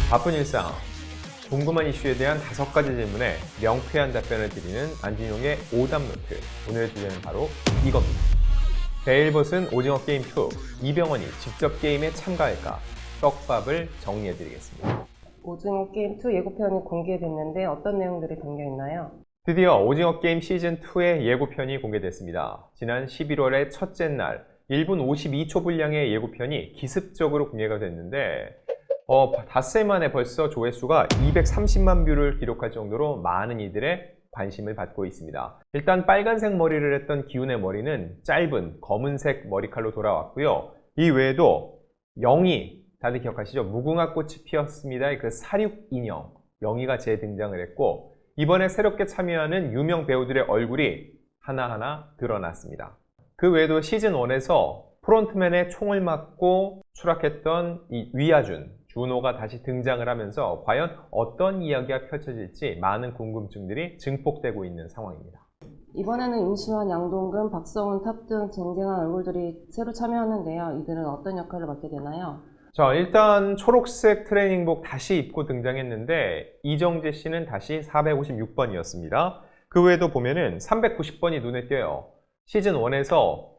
바쁜 일상, 궁금한 이슈에 대한 5가지 질문에 명쾌한 답변을 드리는 안진용의 오답노트. 오늘의 주제는 바로 이겁니다. 베일벗은 오징어 게임 2, 이병헌이 직접 게임에 참가할까? 떡밥을 정리해드리겠습니다. 오징어 게임 2 예고편이 공개됐는데 어떤 내용들이 담겨있나요? 드디어 오징어 게임 시즌2의 예고편이 공개됐습니다. 지난 11월의 첫째 날 1분 52초 분량의 예고편이 기습적으로 공개가 됐는데 닷새 만에 벌써 조회수가 230만 뷰를 기록할 정도로 많은 이들의 관심을 받고 있습니다. 일단 빨간색 머리를 했던 기훈의 머리는 짧은 검은색 머리칼로 돌아왔고요. 이 외에도 영희, 다들 기억하시죠? 무궁화 꽃이 피었습니다의 그 사륙 인형 영희가 재등장을 했고, 이번에 새롭게 참여하는 유명 배우들의 얼굴이 하나하나 드러났습니다. 그 외에도 시즌1에서 프론트맨의 총을 맞고 추락했던 이 위아준, 준호가 다시 등장을 하면서 과연 어떤 이야기가 펼쳐질지 많은 궁금증들이 증폭되고 있는 상황입니다. 이번에는 임시완, 양동근, 박성훈, 탑 등 쟁쟁한 얼굴들이 새로 참여하는데요. 이들은 어떤 역할을 맡게 되나요? 자, 일단 초록색 트레이닝복 다시 입고 등장했는데 이정재 씨는 다시 456번이었습니다. 그 외에도 보면은 390번이 눈에 띄어요. 시즌1에서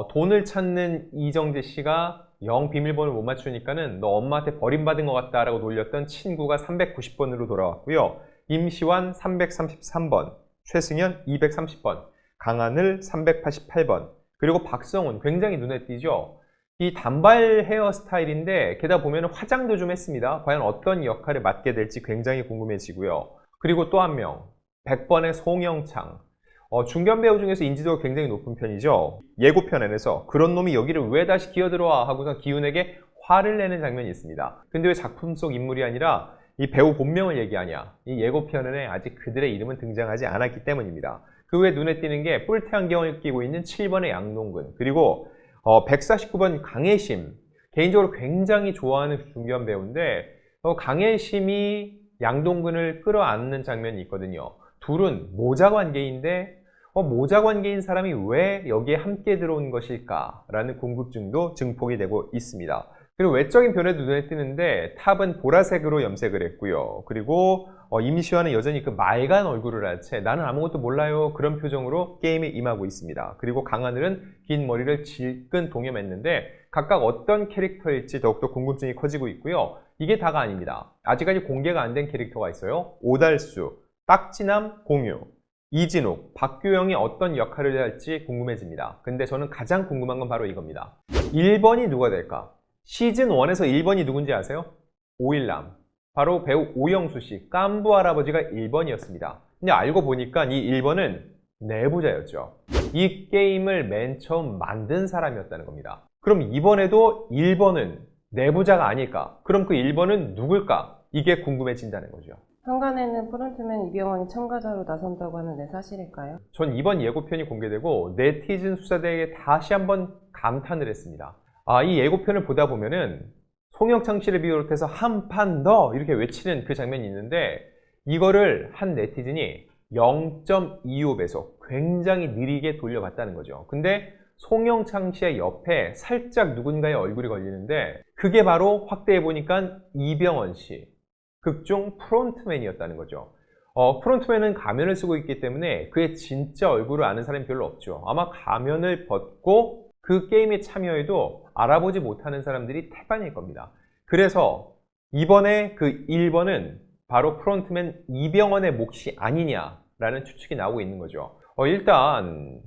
돈을 찾는 이정재 씨가 영 비밀번호를 못 맞추니까는 너 엄마한테 버림받은 것 같다 라고 놀렸던 친구가 390번으로 돌아왔고요. 임시완 333번, 최승현 230번, 강하늘 388번, 그리고 박성훈 굉장히 눈에 띄죠. 이 단발 헤어스타일인데 게다가 보면 화장도 좀 했습니다. 과연 어떤 역할을 맡게 될지 굉장히 궁금해지고요. 그리고 또 한 명, 100번의 송영창. 중견 배우 중에서 인지도가 굉장히 높은 편이죠. 예고편에서 그런 놈이 여기를 왜 다시 기어들어와 하고서 기훈에게 화를 내는 장면이 있습니다. 근데 왜 작품 속 인물이 아니라 이 배우 본명을 얘기하냐? 이 예고편에 아직 그들의 이름은 등장하지 않았기 때문입니다. 그 외에 눈에 띄는 게 뿔테 안경을 끼고 있는 7번의 양동근, 그리고 149번 강혜심. 개인적으로 굉장히 좋아하는 중견 배우인데 강혜심이 양동근을 끌어안는 장면이 있거든요. 둘은 모자 관계인데 모자 관계인 사람이 왜 여기에 함께 들어온 것일까? 라는 궁금증도 증폭이 되고 있습니다. 그리고 외적인 변화도 눈에 띄는데 탑은 보라색으로 염색을 했고요. 그리고 임시완은 여전히 그 맑은 얼굴을 한 채 나는 아무것도 몰라요 그런 표정으로 게임에 임하고 있습니다. 그리고 강하늘은 긴 머리를 질끈 동염했는데 각각 어떤 캐릭터일지 더욱더 궁금증이 커지고 있고요. 이게 다가 아닙니다. 아직까지 공개가 안 된 캐릭터가 있어요. 오달수, 딱지남, 공유, 이진욱, 박규영이 어떤 역할을 할지 궁금해집니다. 근데 저는 가장 궁금한 건 바로 이겁니다. 1번이 누가 될까? 시즌1에서 1번이 누군지 아세요? 오일남. 바로 배우 오영수 씨, 깐부 할아버지가 1번이었습니다. 근데 알고 보니까 이 1번은 내부자였죠. 이 게임을 맨 처음 만든 사람이었다는 겁니다. 그럼 이번에도 1번은 내부자가 아닐까? 그럼 그 1번은 누굴까? 이게 궁금해진다는 거죠. 한간에는 프론트맨 이병헌이 참가자로 나선다고 하는데 사실일까요? 전 이번 예고편이 공개되고 네티즌 수사대에 다시 한번 감탄을 했습니다. 이 예고편을 보다 보면은 송영창 씨를 비롯해서 한 판 더 이렇게 외치는 그 장면이 있는데 이거를 한 네티즌이 0.25배속 굉장히 느리게 돌려봤다는 거죠. 근데 송영창 씨의 옆에 살짝 누군가의 얼굴이 걸리는데 그게 바로 확대해 보니까 이병헌 씨, 극중 프론트맨이었다는 거죠. 프론트맨은 가면을 쓰고 있기 때문에 그의 진짜 얼굴을 아는 사람이 별로 없죠. 아마 가면을 벗고 그 게임에 참여해도 알아보지 못하는 사람들이 태반일 겁니다. 그래서 이번에 그 1번은 바로 프론트맨 이병헌의 몫이 아니냐라는 추측이 나오고 있는 거죠. 일단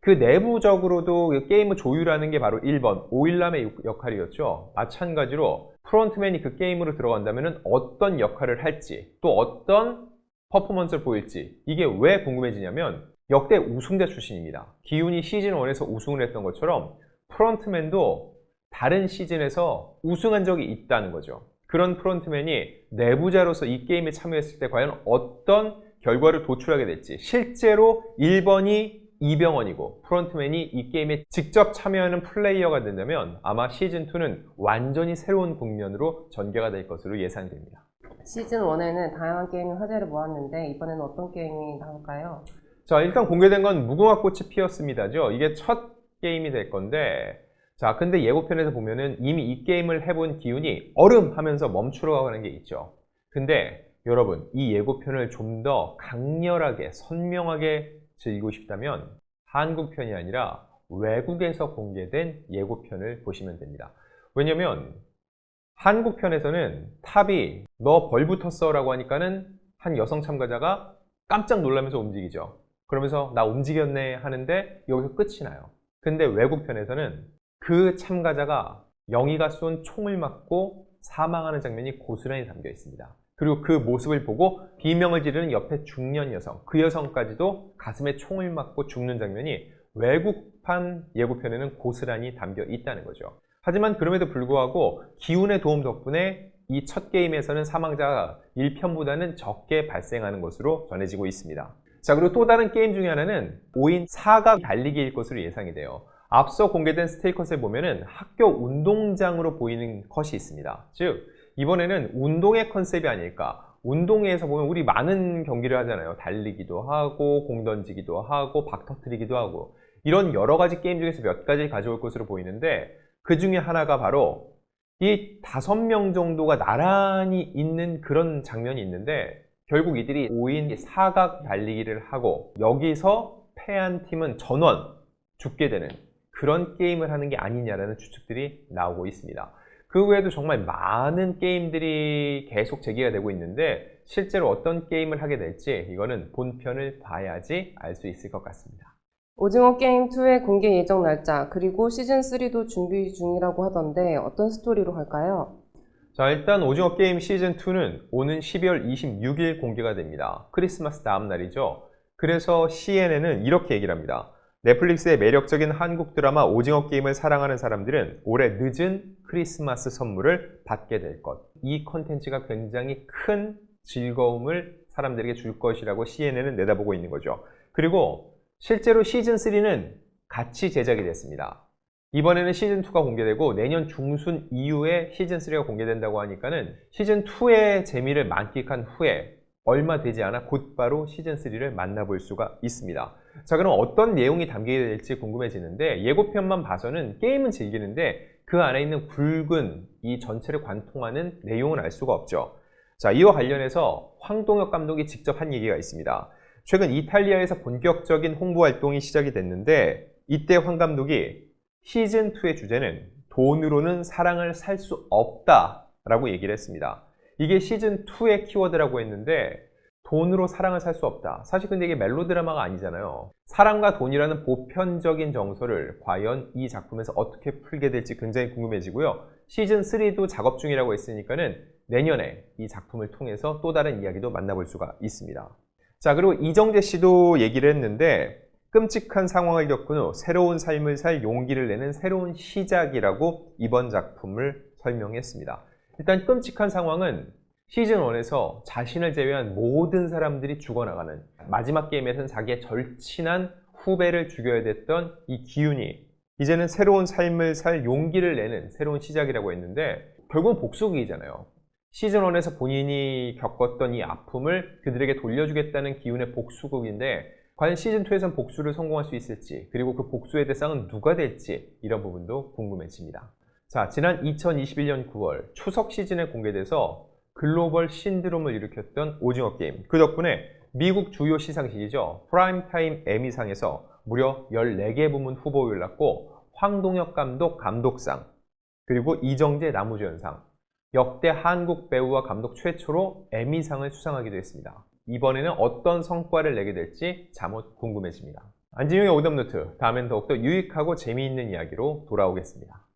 그 내부적으로도 게임을 조율하는 게 바로 1번 오일남의 역할이었죠. 마찬가지로 프론트맨이 그 게임으로 들어간다면 어떤 역할을 할지 또 어떤 퍼포먼스를 보일지 이게 왜 궁금해지냐면 역대 우승자 출신입니다. 기훈이 시즌1에서 우승을 했던 것처럼 프론트맨도 다른 시즌에서 우승한 적이 있다는 거죠. 그런 프론트맨이 내부자로서 이 게임에 참여했을 때 과연 어떤 결과를 도출하게 될지, 실제로 1번이 이병헌이고 프론트맨이 이 게임에 직접 참여하는 플레이어가 된다면 아마 시즌2는 완전히 새로운 국면으로 전개가 될 것으로 예상됩니다. 시즌1에는 다양한 게임이 화제를 모았는데 이번에는 어떤 게임이 나올까요? 자, 일단 공개된 건 무궁화 꽃이 피었습니다죠. 이게 첫 게임이 될 건데 자, 근데 예고편에서 보면은 이미 이 게임을 해본 기훈이 얼음 하면서 멈추러 가는 게 있죠. 근데 여러분, 이 예고편을 좀 더 강렬하게, 선명하게 즐기고 싶다면 한국편이 아니라 외국에서 공개된 예고편을 보시면 됩니다. 왜냐면 한국편에서는 탑이 너 벌 붙었어 라고 하니까는 한 여성 참가자가 깜짝 놀라면서 움직이죠. 그러면서 나 움직였네 하는데 여기서 끝이 나요. 근데 외국편에서는 그 참가자가 영희가 쏜 총을 맞고 사망하는 장면이 고스란히 담겨 있습니다. 그리고 그 모습을 보고 비명을 지르는 옆에 중년 여성, 그 여성까지도 가슴에 총을 맞고 죽는 장면이 외국판 예고편에는 고스란히 담겨 있다는 거죠. 하지만 그럼에도 불구하고 기훈의 도움 덕분에 이 첫 게임에서는 사망자가 1편보다는 적게 발생하는 것으로 전해지고 있습니다. 자, 그리고 또 다른 게임 중에 하나는 5인 사각 달리기일 것으로 예상이 돼요. 앞서 공개된 스테이컷에 보면은 학교 운동장으로 보이는 컷이 있습니다. 즉, 이번에는 운동의 컨셉이 아닐까. 운동회에서 보면 우리 많은 경기를 하잖아요. 달리기도 하고, 공 던지기도 하고, 박 터뜨리기도 하고. 이런 여러 가지 게임 중에서 몇 가지를 가져올 것으로 보이는데, 그 중에 하나가 바로 이 5명 정도가 나란히 있는 그런 장면이 있는데, 결국 이들이 5인 사각 달리기를 하고 여기서 패한 팀은 전원 죽게 되는 그런 게임을 하는 게 아니냐라는 추측들이 나오고 있습니다. 그 외에도 정말 많은 게임들이 계속 제기가 되고 있는데 실제로 어떤 게임을 하게 될지 이거는 본편을 봐야지 알 수 있을 것 같습니다. 오징어 게임 2의 공개 예정 날짜, 그리고 시즌 3도 준비 중이라고 하던데 어떤 스토리로 할까요? 자, 일단 오징어 게임 시즌2는 오는 12월 26일 공개가 됩니다. 크리스마스 다음 날이죠. 그래서 CNN은 이렇게 얘기를 합니다. 넷플릭스의 매력적인 한국 드라마 오징어 게임을 사랑하는 사람들은 올해 늦은 크리스마스 선물을 받게 될 것. 이 컨텐츠가 굉장히 큰 즐거움을 사람들에게 줄 것이라고 CNN은 내다보고 있는 거죠. 그리고 실제로 시즌3는 같이 제작이 됐습니다. 이번에는 시즌2가 공개되고 내년 중순 이후에 시즌3가 공개된다고 하니까는 시즌2의 재미를 만끽한 후에 얼마 되지 않아 곧바로 시즌3를 만나볼 수가 있습니다. 자, 그럼 어떤 내용이 담기게 될지 궁금해지는데 예고편만 봐서는 게임은 즐기는데 그 안에 있는 굵은 이 전체를 관통하는 내용은 알 수가 없죠. 자, 이와 관련해서 황동혁 감독이 직접 한 얘기가 있습니다. 최근 이탈리아에서 본격적인 홍보 활동이 시작이 됐는데 이때 황 감독이 시즌2의 주제는 돈으로는 사랑을 살 수 없다 라고 얘기를 했습니다. 이게 시즌2의 키워드라고 했는데 돈으로 사랑을 살 수 없다. 사실 근데 이게 멜로드라마가 아니잖아요. 사랑과 돈이라는 보편적인 정서를 과연 이 작품에서 어떻게 풀게 될지 굉장히 궁금해지고요. 시즌3도 작업 중이라고 했으니까는 내년에 이 작품을 통해서 또 다른 이야기도 만나볼 수가 있습니다. 자, 그리고 이정재 씨도 얘기를 했는데 끔찍한 상황을 겪은 후 새로운 삶을 살 용기를 내는 새로운 시작이라고 이번 작품을 설명했습니다. 일단 끔찍한 상황은 시즌1에서 자신을 제외한 모든 사람들이 죽어나가는, 마지막 게임에서는 자기의 절친한 후배를 죽여야 됐던 이 기훈이 이제는 새로운 삶을 살 용기를 내는 새로운 시작이라고 했는데 결국은 복수극이잖아요. 시즌1에서 본인이 겪었던 이 아픔을 그들에게 돌려주겠다는 기훈의 복수극인데 과연 시즌2에선 복수를 성공할 수 있을지, 그리고 그 복수의 대상은 누가 될지 이런 부분도 궁금해집니다. 자, 지난 2021년 9월 추석 시즌에 공개돼서 글로벌 신드롬을 일으켰던 오징어 게임. 그 덕분에 미국 주요 시상식이죠. 프라임타임 에미상에서 무려 14개 부문 후보에 올랐고 황동혁 감독 감독상, 그리고 이정재 나무주연상, 역대 한국 배우와 감독 최초로 에미상을 수상하기도 했습니다. 이번에는 어떤 성과를 내게 될지 잠옷 궁금해집니다. 안진용의 오답노트, 다음엔 더욱더 유익하고 재미있는 이야기로 돌아오겠습니다.